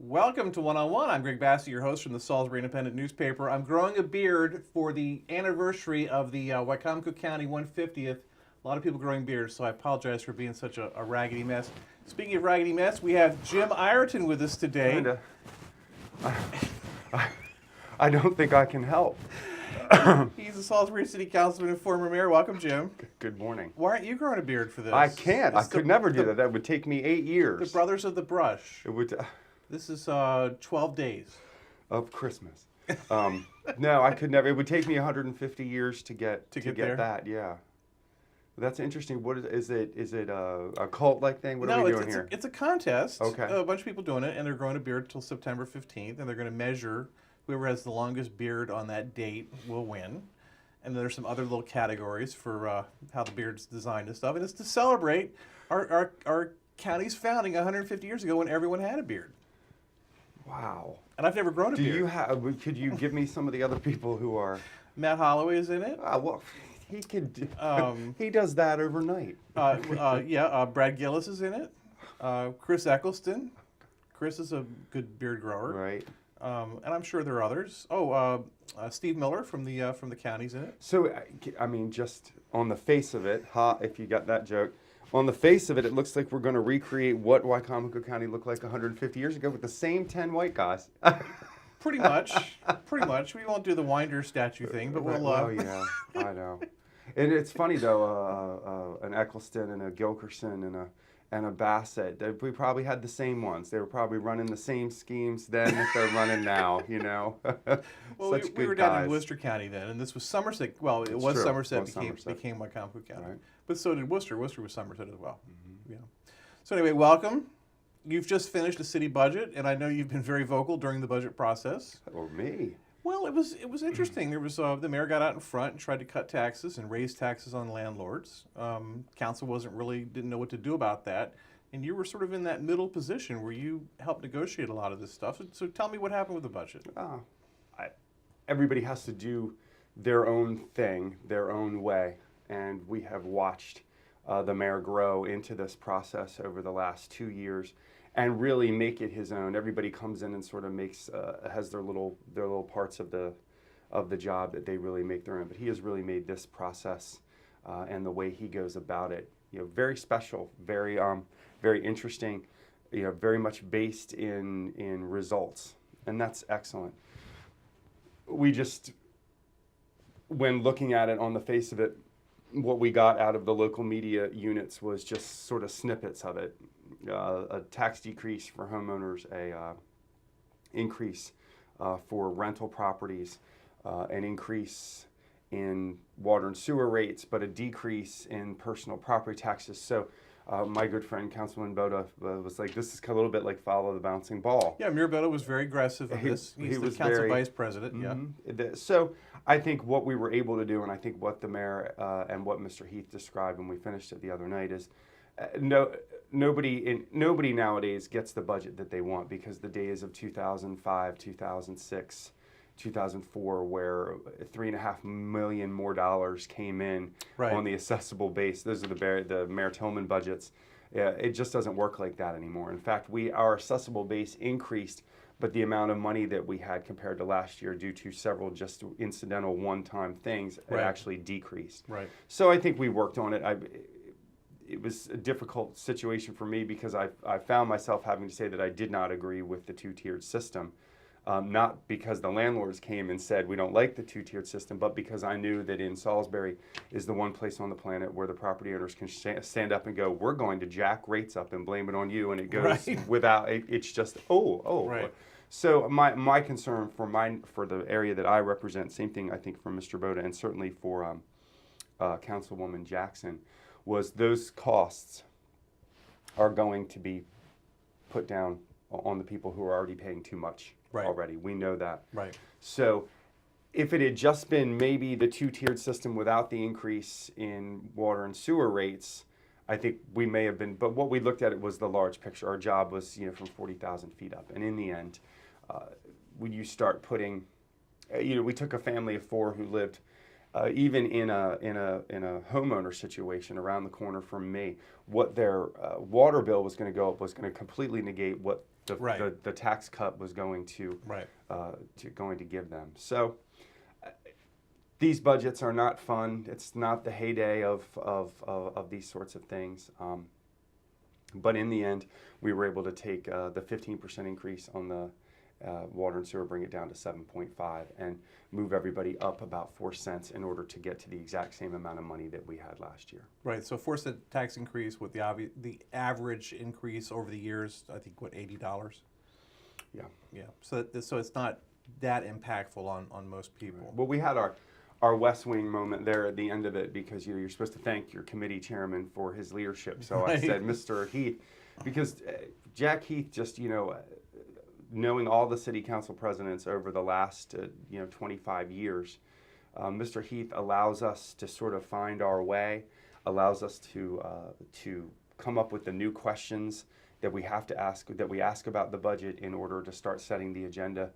Welcome to One on One. I'm Greg Bassey, your host from the Salisbury Independent newspaper. I'm growing a beard for the anniversary of the Wycomico County 150th. A lot of people growing beards, so I apologize for being such a raggedy mess. Speaking of raggedy mess, we have Jim Ireton with us today. Kinda. I don't think I can help. He's a Salisbury City Councilman and former mayor. Welcome, Jim. Good morning. Why aren't you growing a beard for this? I can't. I could never do that. That would take me 8 years. The Brothers of the Brush. It would. This is 12 days. Of Christmas. No, I could never. It would take me 150 years to get there? that. Yeah. That's interesting. What is it? Is it a cult-like thing? What are we doing here? It's a contest. Okay. A bunch of people doing it, and they're growing a beard till September 15th, and they're going to measure whoever has the longest beard on that date will win. And then there's some other little categories for how the beard's designed and stuff. And it's to celebrate our county's founding 150 years ago when everyone had a beard. Wow. And I've never grown a beard. Do you have? Could you give me some of the other people who are? Matt Holloway is in it. Well, he could. He does that overnight. Brad Gillis is in it. Chris Eccleston. Chris is a good beard grower. Right. And I'm sure there are others. Steve Miller from the county's in it. So, I mean, just on the face of it, if you got that joke, on the face of it, it looks like we're going to recreate what Wycomico County looked like 150 years ago with the same 10 white guys. Pretty much. We won't do the Winder statue thing, but we'll... Oh, yeah, I know. And it's funny, though, an Eccleston and a Gilkerson and a Bassett, we probably had the same ones. They were probably running the same schemes then that they're running now, you know. Well, we were down in Worcester County then, and this was Somerset. Well, it was Somerset, became Wycomico County. Right. But so did Worcester. Worcester was Somerset as well. Mm-hmm. Yeah. So anyway, welcome. You've just finished a city budget, and I know you've been very vocal during the budget process. Or me. Well, it was interesting. There was the mayor got out in front and tried to cut taxes and raise taxes on landlords. Council didn't know what to do about that, and you were sort of in that middle position where you helped negotiate a lot of this stuff. So tell me what happened with the budget. Everybody has to do their own thing, their own way, and we have watched the mayor grow into this process over the last 2 years. And really make it his own. Everybody comes in and sort of has their little parts of the job that they really make their own. But he has really made this process and the way he goes about it, very special, very interesting, very much based in results, and that's excellent. We just, when looking at it on the face of it, what we got out of the local media units was just sort of snippets of it. A tax decrease for homeowners, a increase for rental properties, an increase in water and sewer rates, but a decrease in personal property taxes. So my good friend Councilman Boda was like, this is a little bit like follow the bouncing ball. Yeah, Mayor Boda was very aggressive on this. He's the council vice president. Mm-hmm. Yeah. So I think what we were able to do, and I think what the mayor and what Mr. Heath described when we finished it the other night is, nobody nowadays gets the budget that they want, because the days of 2005, 2006, 2004, where $3.5 million more dollars came in on the assessable base. Those are the Mayor Tillman budgets. It just doesn't work like that anymore. In fact, our assessable base increased, but the amount of money that we had compared to last year, due to several just incidental one-time things, it actually decreased. Right. So I think we worked on it. It was a difficult situation for me because I found myself having to say that I did not agree with the two-tiered system. Not because the landlords came and said we don't like the two-tiered system, but because I knew that in Salisbury is the one place on the planet where the property owners can stand up and go, we're going to jack rates up and blame it on you, and it goes without, it's just, Right. So my concern for the area that I represent, same thing I think for Mr. Boda and certainly for Councilwoman Jackson, was those costs are going to be put down on the people who are already paying too much Right. already. We know that. Right. So if it had just been maybe the two-tiered system without the increase in water and sewer rates, I think we may have been, but what we looked at it was the large picture. Our job was, from 40,000 feet up. And in the end, when you start putting, we took a family of 4 who lived even in a homeowner situation around the corner from me. What their water bill was going to go up was going to completely negate what the tax cut was going to give them. So these budgets are not fun. It's not the heyday of these sorts of things. But in the end, we were able to take the 15% increase on the water and sewer, bring it down to 7.5, and move everybody up about 4 cents in order to get to the exact same amount of money that we had last year. Right. So 4-cent tax increase with the average increase over the years, I think, $80? Yeah. Yeah. So it's not that impactful on most people. Well, we had our West Wing moment there at the end of it because you're supposed to thank your committee chairman for his leadership. So I said, Mr. Heath, because Jack Heath just, knowing all the city council presidents over the last 25 years, Mr. Heath allows us to sort of find our way, allows us to come up with the new questions that we have to ask, that we ask about the budget in order to start setting the agenda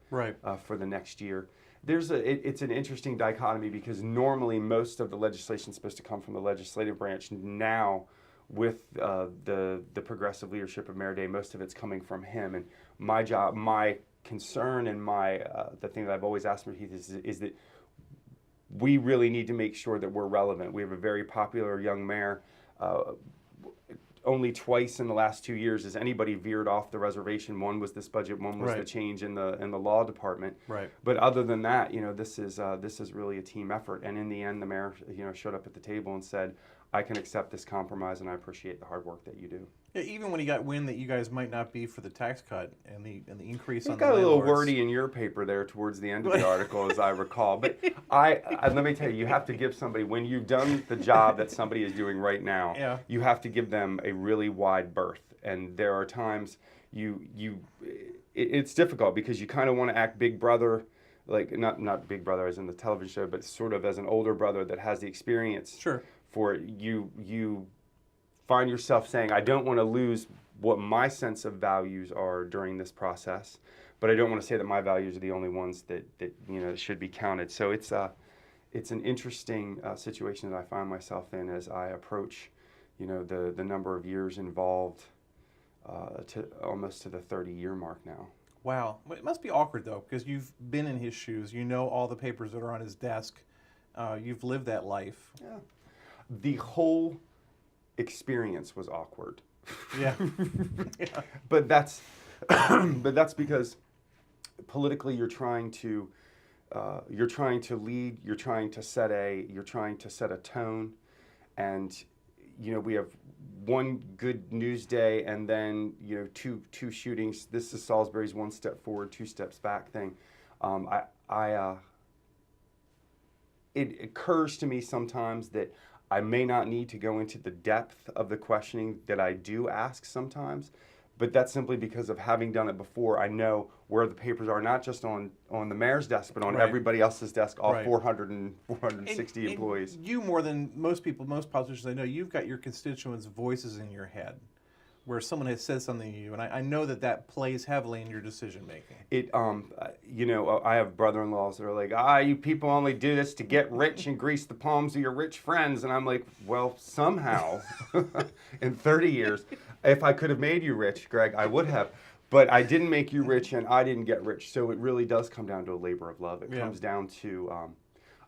for the next year. It's an interesting dichotomy because normally most of the legislation is supposed to come from the legislative branch. Now, with the progressive leadership of Mayor Day, most of it's coming from him. And my job, my concern, and the thing that I've always asked for Heath is that we really need to make sure that we're relevant. We have a very popular young mayor. Only twice in the last 2 years has anybody veered off the reservation. One was this budget, one was the change in the law department. Right. But other than that, this is really a team effort. And in the end, the mayor, showed up at the table and said, "I can accept this compromise, and I appreciate the hard work that you do." Yeah, even when he got wind that you guys might not be for the tax cut and the increase It on got the a little landlords. wordy in your paper there towards the end of the article, as I recall. But I let me tell you, you have to give somebody, when you've done the job that somebody is doing right now, you have to give them a really wide berth. And there are times it's difficult because you kind of want to act big brother, like not big brother as in the television show, but sort of as an older brother that has the experience. Sure. For you find yourself saying, I don't want to lose what my sense of values are during this process, but I don't want to say that my values are the only ones that should be counted. So it's an interesting situation that I find myself in as I approach, the number of years involved to almost to the 30-year mark now. Wow. It must be awkward, though, because you've been in his shoes. You know all the papers that are on his desk. You've lived that life. Yeah. The whole experience was awkward. Yeah. But that's because politically you're trying to lead, you're trying to set a tone, and we have one good news day and then two shootings. This is Salisbury's 1 step forward, 2 steps back thing. It occurs to me sometimes that I may not need to go into the depth of the questioning that I do ask sometimes, but that's simply because of having done it before. I know where the papers are, not just on the mayor's desk, but on everybody else's desk, all 460 employees. And you, more than most people, most politicians I know, you've got your constituents' voices in your head, where someone has said something to you, and I know that plays heavily in your decision making. I have brother-in-laws that are like, you people only do this to get rich and grease the palms of your rich friends, and I'm like, well, somehow, in 30 years, if I could have made you rich, Greg, I would have, but I didn't make you rich, and I didn't get rich, so it really does come down to a labor of love. It comes down to,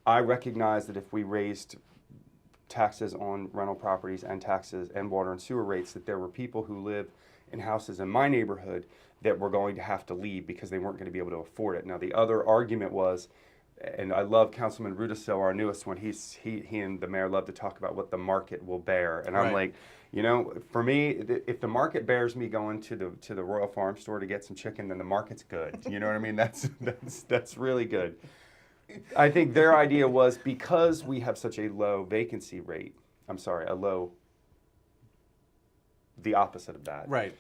I recognize that if we raised taxes on rental properties and taxes and water and sewer rates, that there were people who live in houses in my neighborhood that were going to have to leave because they weren't going to be able to afford it. Now, the other argument was, and I love Councilman Rudisil, our newest one, he and the mayor love to talk about what the market will bear. And I'm like, for me, if the market bears me going to the Royal Farm store to get some chicken, then the market's good. You know what I mean? That's really good. I think their idea was, because we have such a low vacancy rate, the opposite of that. Right.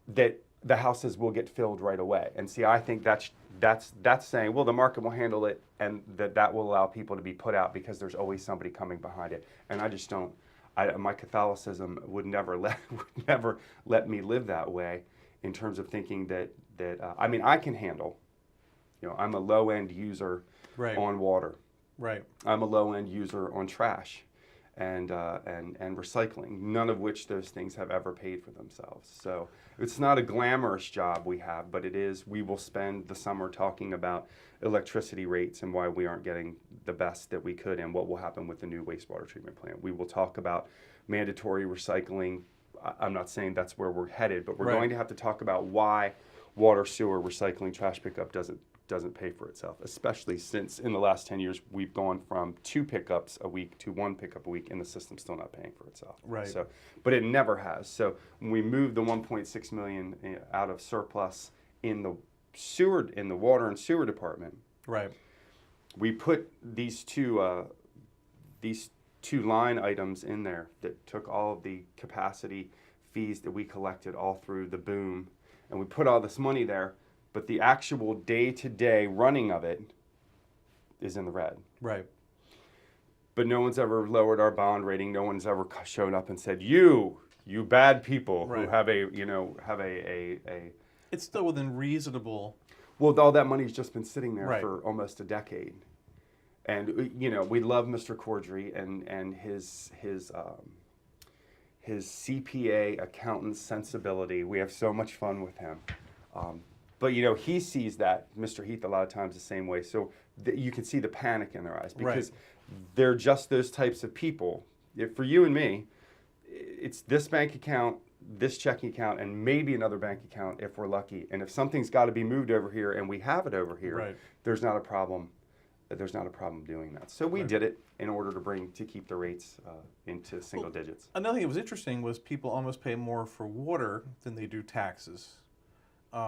That the houses will get filled right away. And see, I think that's saying, well, the market will handle it, and that will allow people to be put out because there's always somebody coming behind it. And I just don't. My Catholicism would never let me live that way, in terms of thinking that I mean, I can handle. I'm a low end user on water. Right. I'm a low end user on trash, and recycling. None of which those things have ever paid for themselves. So it's not a glamorous job we have, but it is. We will spend the summer talking about electricity rates and why we aren't getting the best that we could, and what will happen with the new wastewater treatment plant. We will talk about mandatory recycling. I'm not saying that's where we're headed, but we're going to have to talk about why water, sewer, recycling, trash pickup doesn't pay for itself, especially since in the last 10 years we've gone from 2 pickups a week to 1 pickup a week, and the system's still not paying for itself. Right. So, but it never has. So when we moved the 1.6 million out of surplus in the water and sewer department, right, we put these two line items in there that took all of the capacity fees that we collected all through the boom, and we put all this money there. But the actual day-to-day running of it is in the red. Right. But no one's ever lowered our bond rating. No one's ever showed up and said, "You bad people who have a." It's still within reasonable. Well, all that money's just been sitting there for almost a decade, and we love Mr. Cordry and his CPA accountant sensibility. We have so much fun with him. But he sees that, Mr. Heath, a lot of times the same way. So you can see the panic in their eyes, because they're just those types of people. For you and me, it's this bank account, this checking account, and maybe another bank account if we're lucky. And if something's got to be moved over here and we have it over here, there's not a problem. There's not a problem doing that. So we did it in order to keep the rates into single digits. Another thing that was interesting was people almost pay more for water than they do taxes.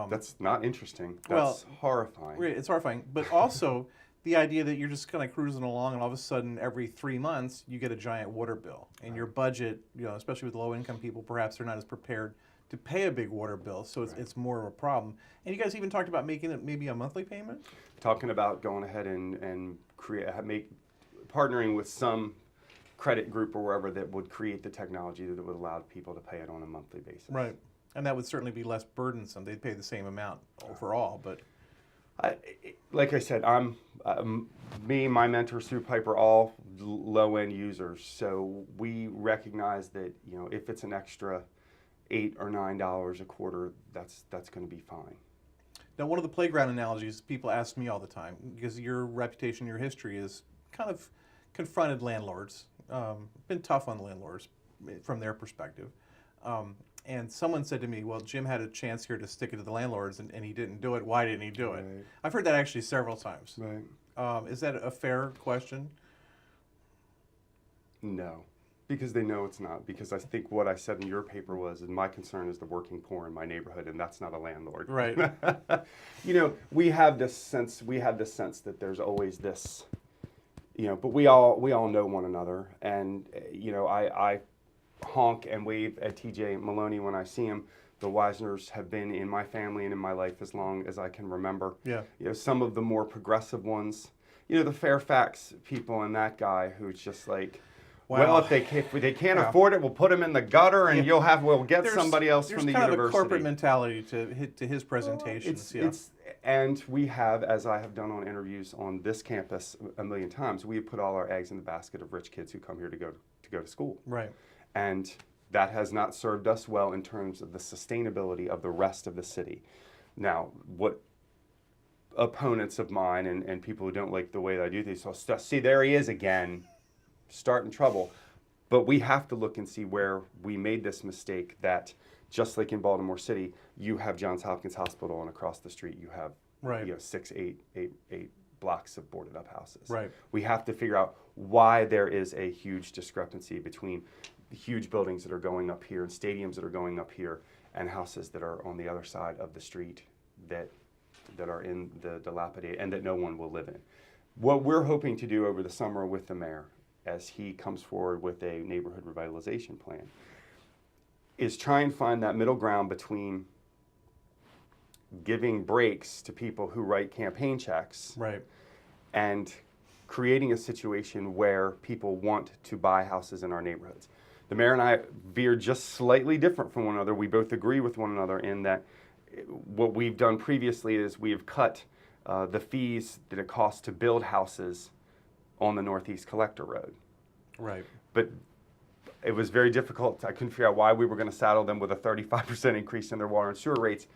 That's not interesting. That's horrifying. It's horrifying. But also the idea that you're just kind of cruising along, and all of a sudden every 3 months you get a giant water bill. And your budget, especially with low-income people, perhaps they're not as prepared to pay a big water bill. So it's more of a problem. And you guys even talked about making it maybe a monthly payment? Talking about going ahead and partnering with some credit group or wherever that would create the technology that would allow people to pay it on a monthly basis. Right. And that would certainly be less burdensome. They'd pay the same amount overall, but... like I said, my mentor, Sue Piper, all low-end users. So we recognize that, if it's an extra $8 or $9 a quarter, that's going to be fine. Now, one of the playground analogies people ask me all the time, because your reputation, your history is kind of confronted landlords, been tough on landlords from their perspective. And someone said to me, well, Jim had a chance here to stick it to the landlords, and he didn't do it. Why didn't he do it? I've heard that actually several times. Right. Is that a fair question? No, because they know it's not. Because I think what I said in your paper was, and my concern is the working poor in my neighborhood, and that's not a landlord. Right. We have this sense that there's always this, but we all know one another, and I honk and wave at TJ Maloney when I see him. The Wisners have been in my family and in my life as long as I can remember. Yeah. Some of the more progressive ones, the Fairfax people, and that guy who's just like, well, if they can't afford it, we'll put them in the gutter, and we'll get somebody else from the university. There's kind of a corporate mentality to his presentations. And we have, as I have done on interviews on this campus a million times, we have put all our eggs in the basket of rich kids who come here to go to school. Right. And that has not served us well in terms of the sustainability of the rest of the city. Now, what opponents of mine and people who don't like the way that I do things, so see, there he is again, starting trouble. But we have to look and see where we made this mistake, that just like in Baltimore City, you have Johns Hopkins Hospital, and across the street you have 6, 8 blocks of boarded up houses. Right. We have to figure out why there is a huge discrepancy between the huge buildings that are going up here and stadiums that are going up here, and houses that are on the other side of the street that are in the dilapidated and that no one will live in. What we're hoping to do over the summer with the mayor, as he comes forward with a neighborhood revitalization plan, is try and find that middle ground between giving breaks to people who write campaign checks Right. and creating a situation where people want to buy houses in our neighborhoods. The mayor and I veer just slightly different from one another. We both agree with one another in that what we've done previously is we have cut the fees that it costs to build houses on the Northeast Collector Road. Right. But it was very difficult. I couldn't figure out why we were going to saddle them with a 35% increase in their water and sewer rates.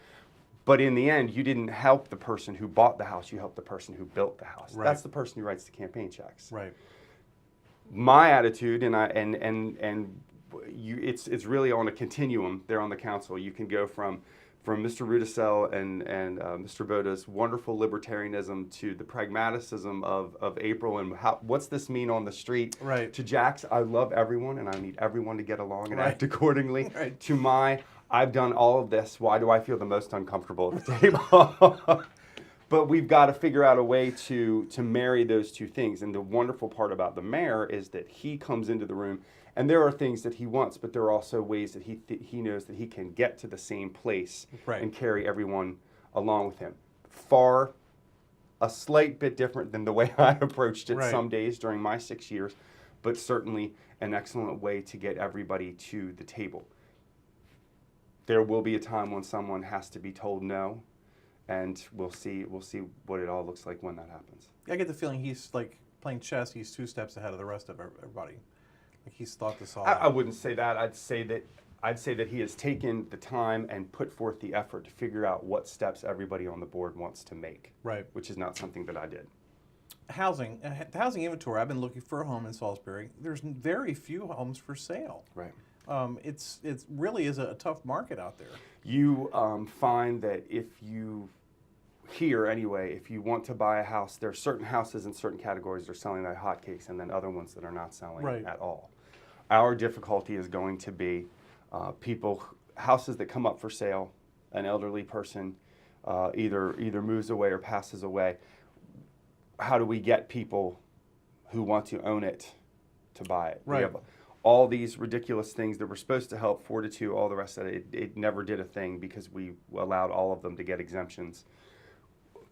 But in the end, you didn't help the person who bought the house. You helped the person who built the house. Right. That's the person who writes the campaign checks. Right. My attitude, it's really on a continuum there on the council. You can go from Mr. Rudisell and Mr. Boda's wonderful libertarianism to the pragmaticism of April and what's this mean on the street, Right. to Jack's, I love everyone and I need everyone to get along and Right. act accordingly, Right. to I've done all of this, why do I feel the most uncomfortable at the table? But we've got to figure out a way to marry those two things. And the wonderful part about the mayor is that he comes into the room and there are things that he wants, but there are also ways that he knows that he can get to the same place Right. and carry everyone along with him. A slight bit different than the way I approached it Right. some days during my 6 years, but certainly an excellent way to get everybody to the table. There will be a time when someone has to be told no, and we'll see what it all looks like when that happens. I get the feeling he's like playing chess. He's 2 steps ahead of the rest of everybody. Like he's thought this all I out. wouldn't say that. I'd say that he has taken the time and put forth the effort to figure out what steps everybody on the board wants to make. Right. Which is not something that I did. Housing, the housing inventory. I've been looking for a home in Salisbury. There's very few homes for sale. Right. It really is a tough market out there. You find that if you want to buy a house, there are certain houses in certain categories that are selling like hotcakes, and then other ones that are not selling Right. at all. Our difficulty is going to be houses that come up for sale. An elderly person either moves away or passes away. How do we get people who want to own it to buy it? Right. We have all these ridiculous things that were supposed to help 4-2, all the rest of it. It never did a thing because we allowed all of them to get exemptions.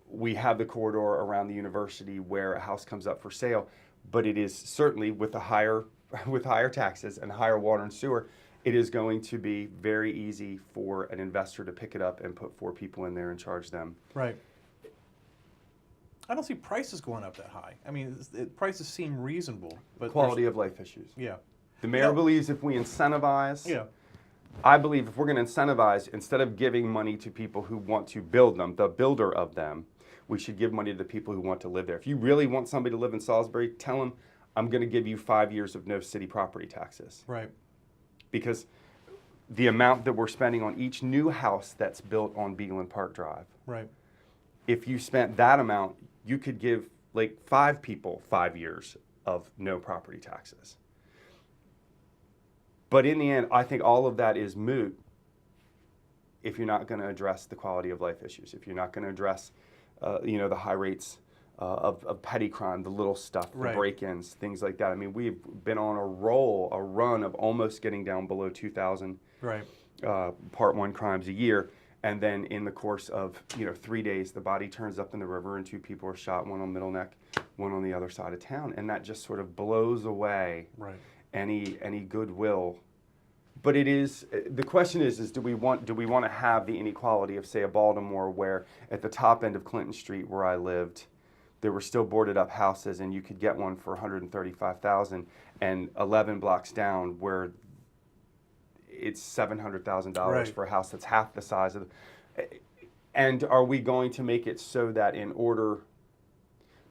We have the corridor around the university where a house comes up for sale, but it is certainly with higher taxes and higher water and sewer, it is going to be very easy for an investor to pick it up and put 4 people in there and charge them. Right. I don't see prices going up that high. I mean, prices seem reasonable, but Quality of life issues. Yeah. The mayor believes if we incentivize, Yeah. I believe if we're going to incentivize, instead of giving money to people who want to build them, the builder of them, we should give money to the people who want to live there. If you really want somebody to live in Salisbury, tell them, I'm going to give you 5 years of no city property taxes. Right. Because the amount that we're spending on each new house that's built on Beeland Park Drive, Right. if you spent that amount, you could give like 5 people 5 years of no property taxes. But in the end, I think all of that is moot if you're not going to address the quality of life issues, if you're not going to address, the high rates of petty crime, the little stuff, the Right. break-ins, things like that. I mean, we've been on a run of almost getting down below 2,000 Right. Part 1 crimes a year. And then in the course of 3 days, the body turns up in the river and 2 people are shot, one on Middle Neck, one on the other side of town. And that just sort of blows away Right. any goodwill. But the question is do we want to have the inequality of, say, a Baltimore, where at the top end of Clinton Street where I lived, there were still boarded up houses and you could get one for $135,000, and 11 blocks down where it's $700,000 Right. for a house that's half the size of and are we going to make it so that in order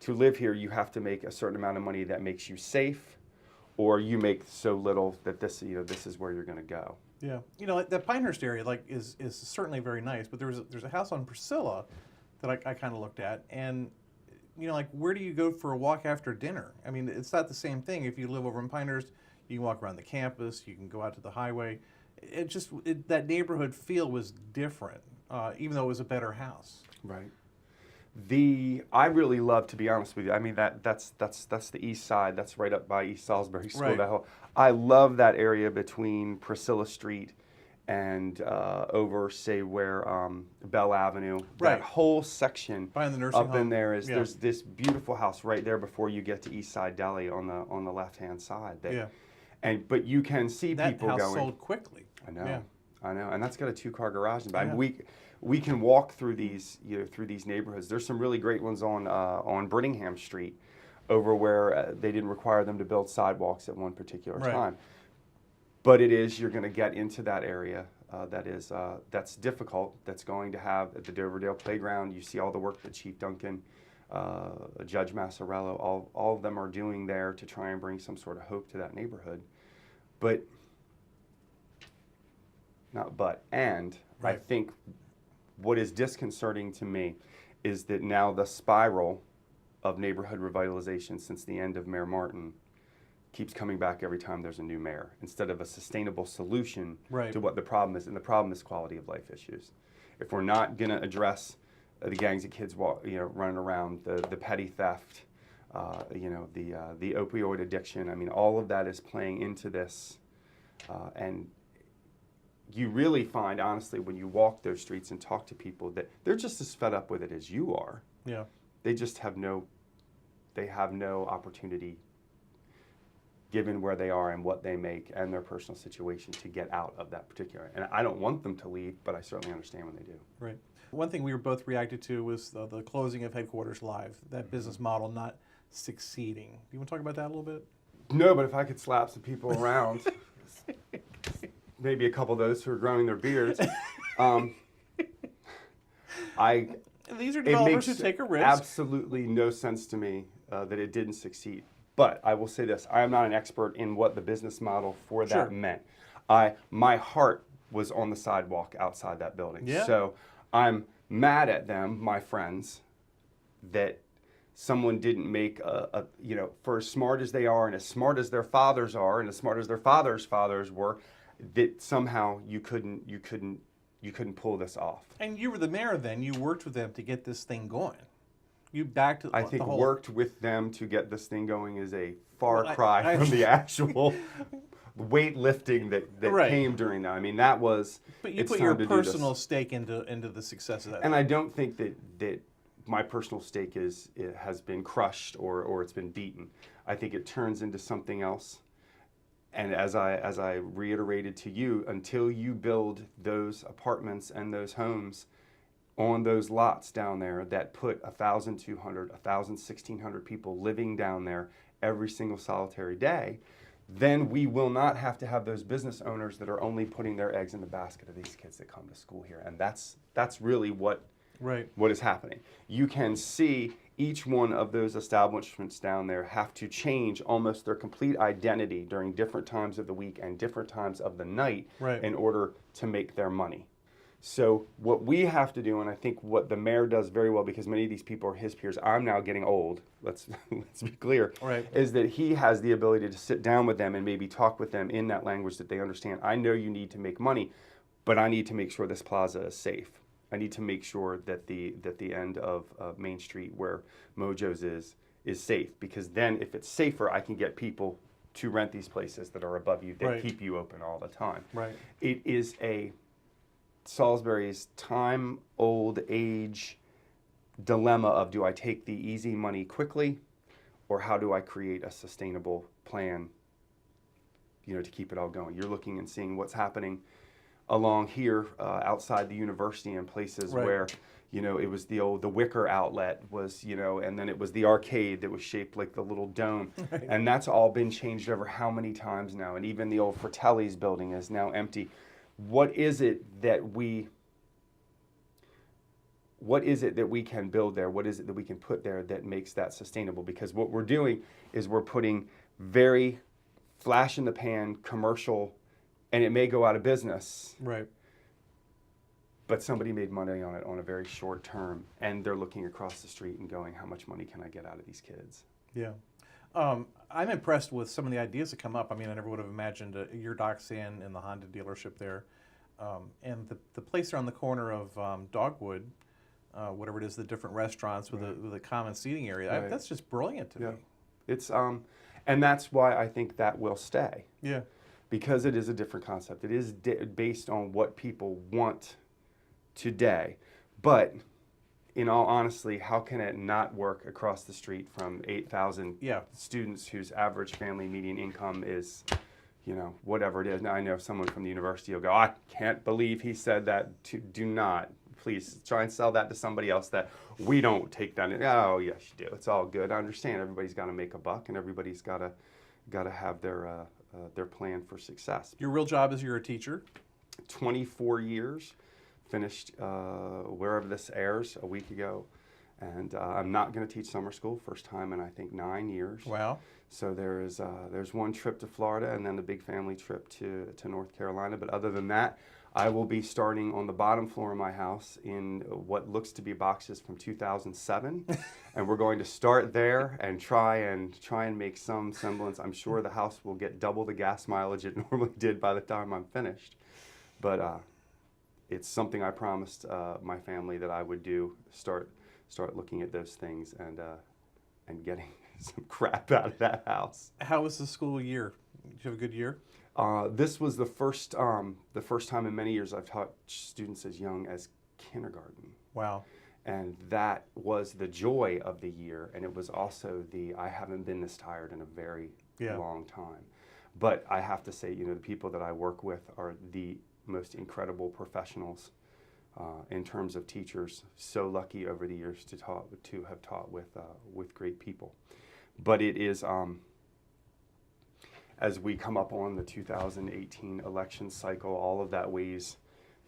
to live here you have to make a certain amount of money that makes you safe, or you make so little that this is where you're going to go? Yeah. The Pinehurst area is certainly very nice, but there's a house on Priscilla that I kind of looked at, and where do you go for a walk after dinner? I mean, it's not the same thing. If you live over in Pinehurst, you can walk around the campus, you can go out to the highway. That neighborhood feel was different, even though it was a better house. Right. I really love, to be honest with you, I mean that's the east side. That's right up by East Salisbury School. Right. I love that area between Priscilla Street and over, say, where Bell Avenue, Right. that whole section Behind the nursing up in home. there is Yeah. there's this beautiful house right there before you get to East Side Deli on the left-hand side. Yeah. But you can see That people house going. sold quickly. I know, Yeah. I know, and that's got a 2-car garage. And Yeah. we can walk through these through these neighborhoods. There's some really great ones on Brittingham Street, over where they didn't require them to build sidewalks at one particular Right. time. But you're going to get into that area that's difficult. That's going to have at the Doverdale Playground. You see all the work that Chief Duncan, Judge Massarello, all of them are doing there to try and bring some sort of hope to that neighborhood. But not but and I Right. think what is disconcerting to me is that now the spiral of neighborhood revitalization since the end of Mayor Martin keeps coming back every time there's a new mayor, instead of a sustainable solution Right. to what the problem is. And the problem is quality of life issues. If we're not going to address the gangs of kids running around, the petty theft, the opioid addiction, I mean, all of that is playing into this. And you really find, honestly, when you walk those streets and talk to people, that they're just as fed up with it as you are. Yeah. They just have no opportunity, given where they are and what they make and their personal situation, to get out of that particular. And I don't want them to leave, but I certainly understand when they do. Right. One thing we were both reacted to was the closing of Headquarters Live, that business model not succeeding. Do you want to talk about that a little bit? No, but if I could slap some people around, maybe a couple of those who are growing their beards, These are it developers who makes take a risk. absolutely no sense to me that it didn't succeed. But I will say this: I am not an expert in what the business model for that Sure. meant. My heart was on the sidewalk outside that building. Yeah. So I'm mad at them, my friends, that someone didn't make for as smart as they are and as smart as their fathers are and as smart as their fathers' fathers were, that somehow you couldn't pull this off. And you were the mayor then. You worked with them to get this thing going. You backed I the think whole... worked with them to get this thing going is a far Well, cry I- from the actual weightlifting that Right. came during that. I mean, that was. But you it's put time your to do this. personal stake into the success of that. And I don't think that my personal stake has been crushed or it's been beaten. I think it turns into something else. And as I reiterated to you, until you build those apartments and those homes on those lots down there that put 1,200, 1,600 people living down there every single solitary day, then we will not have to have those business owners that are only putting their eggs in the basket of these kids that come to school here. And that's really what is happening. You can see each one of those establishments down there have to change almost their complete identity during different times of the week and different times of the night in order to make their money. So what we have to do, and I think what the mayor does very well, because many of these people are his peers, I'm now getting old, let's be clear, is that he has the ability to sit down with them and maybe talk with them in that language that they understand. I know you need to make money, but I need to make sure this plaza is safe. I need to make sure that the end of Main Street where Mojo's is safe, because then if it's safer, I can get people to rent these places that are above you, that keep you open all the time. It is Salisbury's time-old age dilemma of, do I take the easy money quickly, or how do I create a sustainable plan, to keep it all going? You're looking and seeing what's happening along here outside the university in places where, it was the Wicker outlet was, and then it was the arcade that was shaped like the little dome. And that's all been changed over how many times now? And even the old Fratelli's building is now empty. What is it that we can build there? What is it that we can put there that makes that sustainable? Because what we're doing is we're putting very flash in the pan commercial, and it may go out of business. But somebody made money on it on a very short term, and they're looking across the street and going, how much money can I get out of these kids? Yeah. I'm impressed with some of the ideas that come up. I mean, I never would have imagined your Doc's Inn and the Honda dealership there. And the place there on the corner of Dogwood, whatever it is, the different restaurants with the common seating area, that's just brilliant to me. It's and that's why I think that will stay. because it is a different concept. It is based on what people want today. But in all honesty, how can it not work across the street from 8,000 students whose average family median income is, whatever it is? Now, I know someone from the university will go, I can't believe he said that. Do not. Please try and sell that to somebody else that we don't take that. Oh, yes, you do. It's all good. I understand everybody's got to make a buck and everybody's got to have their plan for success. Your real job is you're a teacher. 24 years. Finished wherever this airs a week ago, and I'm not going to teach summer school, first time in I think 9 years. Wow! So there's one trip to Florida and then the big family trip to North Carolina. But other than that, I will be starting on the bottom floor of my house in what looks to be boxes from 2007, and we're going to start there and try and make some semblance. I'm sure the house will get double the gas mileage it normally did by the time I'm finished, but. It's something I promised my family that I would do. Start looking at those things and getting some crap out of that house. How was the school year? Did you have a good year? This was the first time in many years I've taught students as young as kindergarten. Wow! And that was the joy of the year, and it was also I haven't been this tired in a very long time. But I have to say, the people that I work with are the most incredible professionals in terms of teachers. So lucky over the years to have taught with great people. But it is as we come up on the 2018 election cycle, all of that weighs,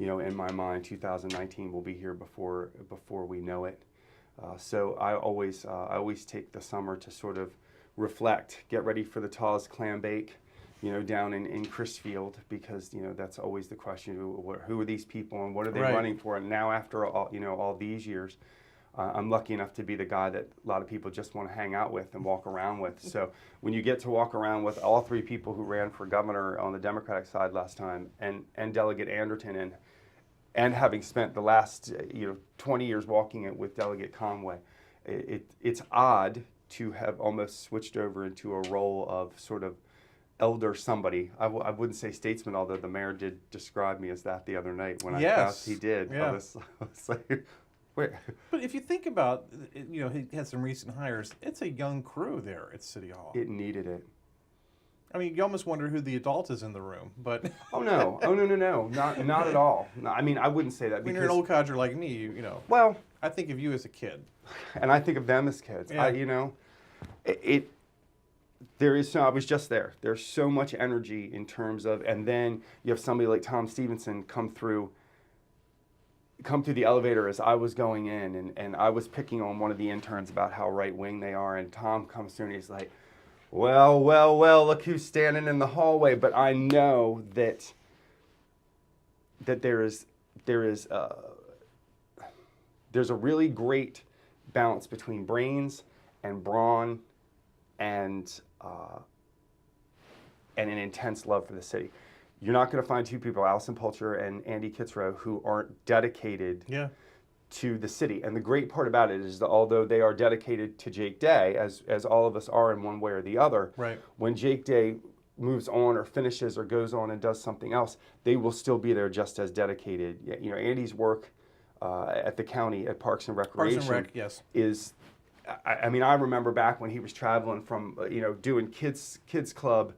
in my mind. 2019 will be here before we know it. So I always take the summer to sort of reflect, get ready for the Taw's clam bake. Down in Chrisfield, because, that's always the question, who are these people and what are they running for? And now after all these years, I'm lucky enough to be the guy that a lot of people just want to hang out with and walk around with. So when you get to walk around with all three people who ran for governor on the Democratic side last time, and Delegate Anderton, and having spent the last 20 years walking it with Delegate Conway, it's odd to have almost switched over into a role of sort of elder somebody. I wouldn't say statesman, although the mayor did describe me as that the other night when I passed. He did. Yeah. I was like, wait. But if you think about, he had some recent hires. It's a young crew there at City Hall. It needed it. I mean, you almost wonder who the adult is in the room, but... Oh, no, not at all. No, I mean, I wouldn't say that when because... you're an old codger like me, Well... I think of you as a kid. And I think of them as kids. Yeah. I was just there. There's so much energy in terms of, and then you have somebody like Tom Stevenson come through the elevator as I was going in, and I was picking on one of the interns about how right-wing they are, and Tom comes through and he's like, well, look who's standing in the hallway. But I know that there's a really great balance between brains and brawn and an intense love for the city. You're not going to find two people, Allison Pulcher and Andy Kitzrow, who aren't dedicated to the city. And the great part about it is that although they are dedicated to Jake Day, as all of us are in one way or the other, when Jake Day moves on or finishes or goes on and does something else, they will still be there just as dedicated. Andy's work at the county at Parks and Recreation is, I mean, I remember back when he was traveling from, doing kids club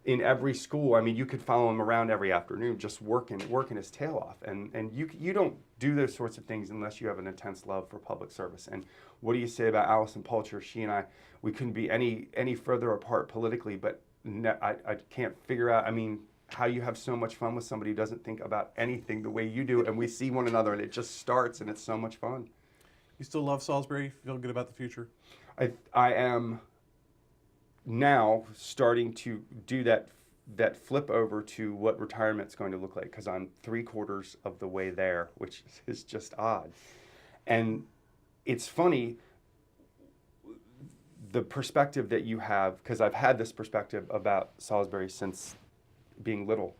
in every school. I mean, you could follow him around every afternoon just working his tail off. And you don't do those sorts of things unless you have an intense love for public service. And what do you say about Allison Pulcher? She and I, we couldn't be any further apart politically, but I can't figure out, I mean, how you have so much fun with somebody who doesn't think about anything the way you do, and we see one another and it just starts and it's so much fun. You still love Salisbury? Feel good about the future? I am now starting to do that flip over to what retirement's going to look like, because I'm 3/4 of the way there, which is just odd. And it's funny, the perspective that you have, because I've had this perspective about Salisbury since being little.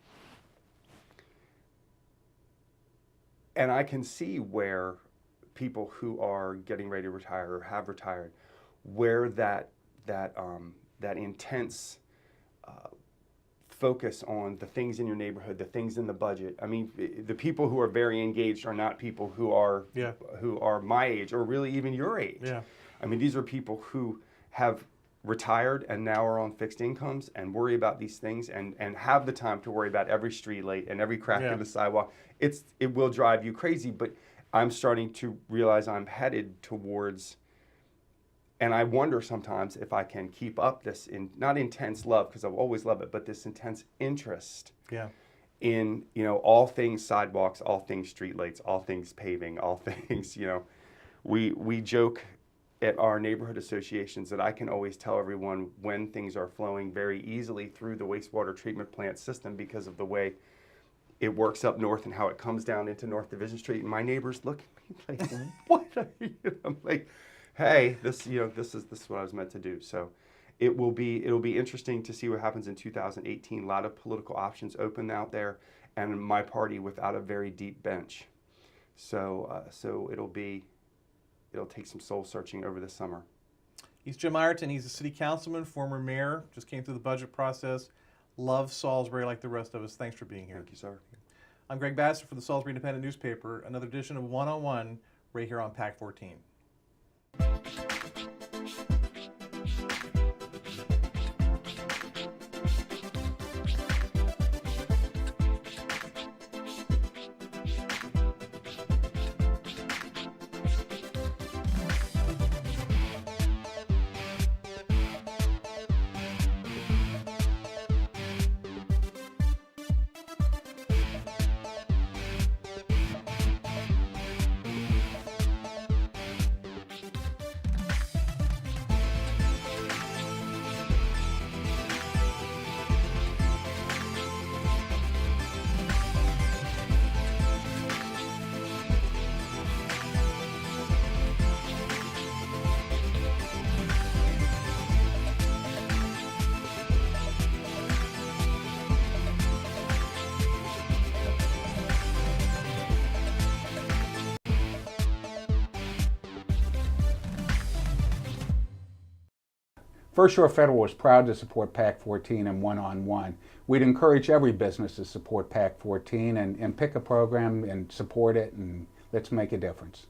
And I can see where people who are getting ready to retire or have retired, where that intense focus on the things in your neighborhood, the things in the budget. I mean, the people who are very engaged are not people who are my age or really even your age. Yeah. I mean, these are people who have retired and now are on fixed incomes and worry about these things and have the time to worry about every street light and every crack in the sidewalk. It will drive you crazy, but I'm starting to realize I'm headed towards, and I wonder sometimes if I can keep up this not intense love, because I've always loved it, but this intense interest in, all things sidewalks, all things streetlights, all things paving, all things, we joke at our neighborhood associations that I can always tell everyone when things are flowing very easily through the wastewater treatment plant system because of the way it works up north and how it comes down into North Division Street. And my neighbors look at me like, what are you? I'm like, hey, this is what I was meant to do. So it'll be interesting to see what happens in 2018. A lot of political options open out there, and my party without a very deep bench. So it'll take some soul searching over the summer. He's Jim Ireton. He's a city councilman, former mayor, just came through the budget process. Loves Salisbury like the rest of us. Thanks for being here. Thank you, sir. I'm Greg Bassett for the Salisbury Independent Newspaper. Another edition of 101 right here on PAC 14. First Shore Federal is proud to support PAC 14 and one-on-one. We'd encourage every business to support PAC 14 and pick a program and support it, and let's make a difference.